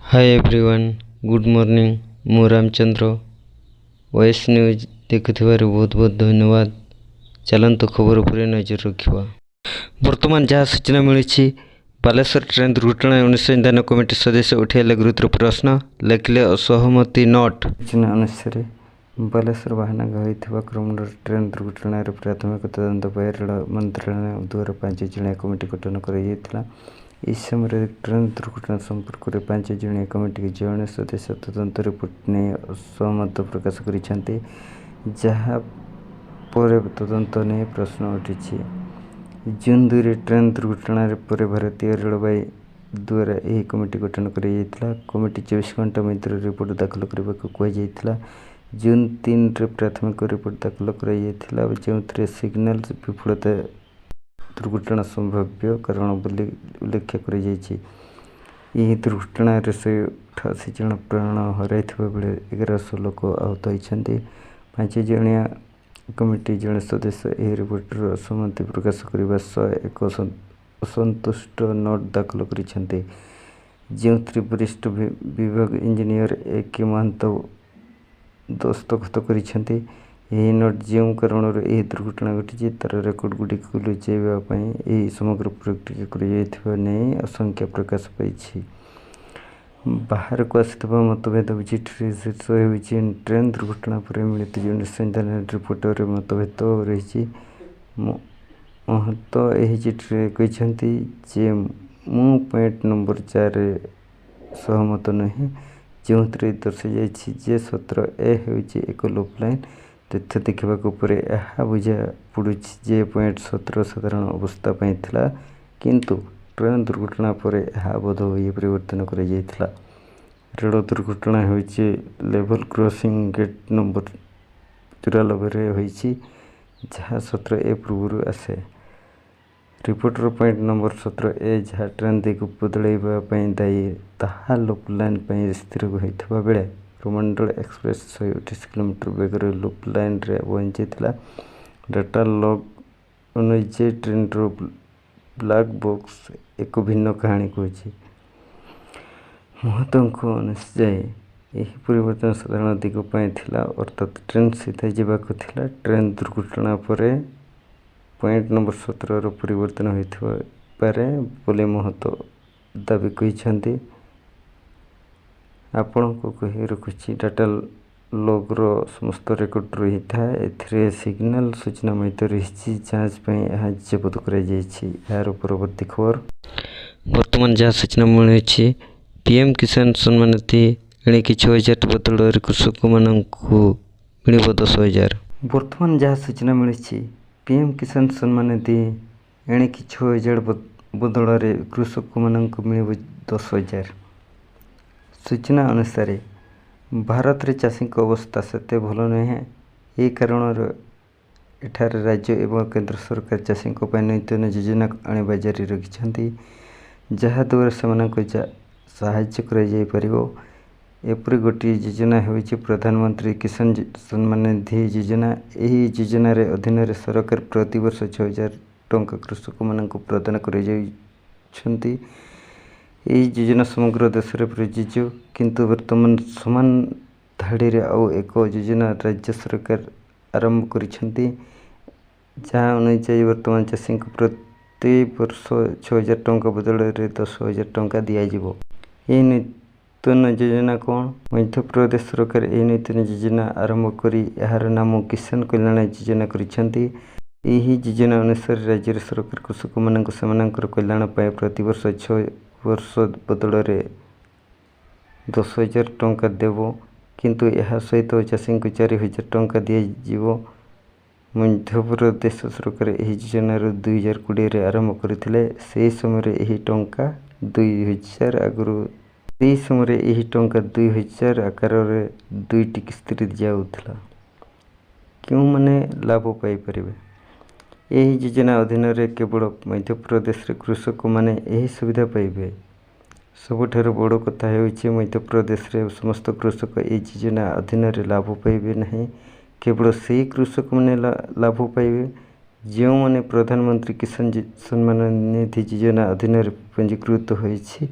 Hi everyone good morning मु Ramchandra voice news देखुथिबार बहुत बहुत धन्यवाद। चलंतु खबर उपर नजर रखा। वर्तमान जहाँ सूचना मिली बालेश्वर ट्रेन दुर्घटना अनुसंधान कमिटी सदस्य उठाइले गुरुतर प्रश्न लिखिले असहमति नोट। सूचना अनुसार बालेश्वर बाहानगा होता क्रमर ट्रेन दुर्घटना प्राथमिक तदंत रेल मंत्रालय द्वारा 5 जणिया कमिटी गठन कर इस समय ट्रेन दुर्घटना संपर्क में 5 जणिया कमिटी के जड़े सदस्य तदंत रिपोर्ट नहीं असहमत प्रकाश कर तदंत नहीं प्रश्न उठी। जून 2 ट्रेन दुर्घटना पर भारतीय रेलवे द्वारा यह कमिटी गठन कर कमिटी 24 घंटा मध्य रिपोर्ट दाखल करने को कहुई। जून 3 प्राथमिक रिपोर्ट दाखल कर जो सिग्नल विफलता दुर्घटना संभाव्य कारण बोली उल्लेख कर दुर्घटना 188 जन प्राण हर बेले 1100 लोक आहत होती। 5 जणिया कमिटी जड़े सदस्य यह रिपोर्टर असहमति प्रकाश करने सह एक असंतुष्ट नोट दाखल कर जो वरिष्ठ विभाग इंजीनियर AK महांत दस्तखत कर नोट जो कारण यह दुर्घटना घटी तार रेकर्ड गुड़िक लुचाइवाई समग्र प्रक्रिया कर आशंका प्रकाश पाई। बाहर को आसवा मतभेद चिठी शीर्ष हो ट्रेन दुर्घटना पर मिलित अनुसंधान रिपोर्टर मतभेद रही। महतो यह चिठी कहते जे मु पॉइंट नंबर 4 सहमत नहीं जो दर्शाई जे 17A हूँ एक लूप लाइन तथ्य देखा यह बुझा पड़ू जे पॉइंट 17 साधारण अवस्था था किंतु ट्रेन दुर्घटना पर यह बोध हुए परिवर्तन कर रेल दुर्घटना हो लेवल क्रॉसिंग गेट नंबर 94 होती जहाँ 17A पूर्व आसे। रिपोर्टर पॉइंट नंबर 17A जहाँ ट्रेन दिग बदलवाई दायी ताहा लूप लाइन पर स्थिर होता बेले रोमंडल एक्सप्रेस 128 किलोमीटर बेगर लूप लाइन रे पहुंची डाटा लॉग अनुसार ट्रेन ब्लैक बॉक्स एक भिन्न कहानी कहूँ। महतो अनुसार यह परिवर्तन साधारण दिग था अर्थात ट्रेन सीधा जावाक थिला। ट्रेन दुर्घटना पर पॉइंट नंबर 17 परिवर्तन होता पारे बोले महतो दाबी कहते। आपण को कही रखुची डाटा लॉगर समस्त रेकर्ड रही था ए सिग्नल सूचना मध्य रही जांच यहाँ जबत कर परवर्ती खबर। वर्तमान जहाँ सूचना मिली PM किसान सम्मान निधि एणिकी 6000 बदल कृषक मिल 10,000। वर्तमान जहाँ सूचना मिली PM किसान सम्मान निधि एणिकी 6000 बदल कृषक मिल 10,000। सूचना अनुसार भारत रे चाषी अवस्था सेते भल नुहे ये कारण एठार राज्य एवं केंद्र सरकार चाषी नूतन योजना आने जारी रखिंट जहाँ द्वारा से साहाय्य कर गोटे योजना हो प्रधानमंत्री किसान सम्मान निधि योजना। यही योजना अधीन सरकार प्रतिवर्ष 6,000 टंका कृषक मान प्रदान कर योजना समग्र देश में प्रযোज्य किंतु वर्तमान समान धाड़ी रे आउ एक योजना राज्य सरकार आरंभ करिसेंती जहाँ अनुसार वर्तमान चाषी प्रति वर्ष 6,000 टंका बदल 10,000 टंका दिज्व। यह नूतन योजना कौन मध्य प्रदेश सरकार यह नूतन योजना आरंभ करी यार नाम किसान कल्याण योजना करिसेंती। यही योजना अनुसार राज्य सरकार कृषक मानक सेमानकर कल्याण पाए प्रति वर्ष 6 वर्ष बदल 10,000 टंका देव किंतु यह सहित चाषी को 4,000 टंका दिज्व। मध्य प्रदेश सरकार यह योजना 2020 आरंभ करते से समय यही टंका 2,000 आगु से समय यही टंका 2,000 आकार दुईटी किस्ती दिजाऊला। क्यों माने लाभ पाइपर यही योजना अधीन केवल मध्य प्रदेश कृषक माने यही सुविधा पाइबे। सबुठार बड़ कथा हो मध्य प्रदेश रे समस्त कृषक ये योजना अधीन लाभ पाइबे नहीं केवल से कृषक मैंने लाभ पाइबे जो मैंने प्रधानमंत्री किसान सम्मान निधि योजना अधीन पंजीकृत होइछि।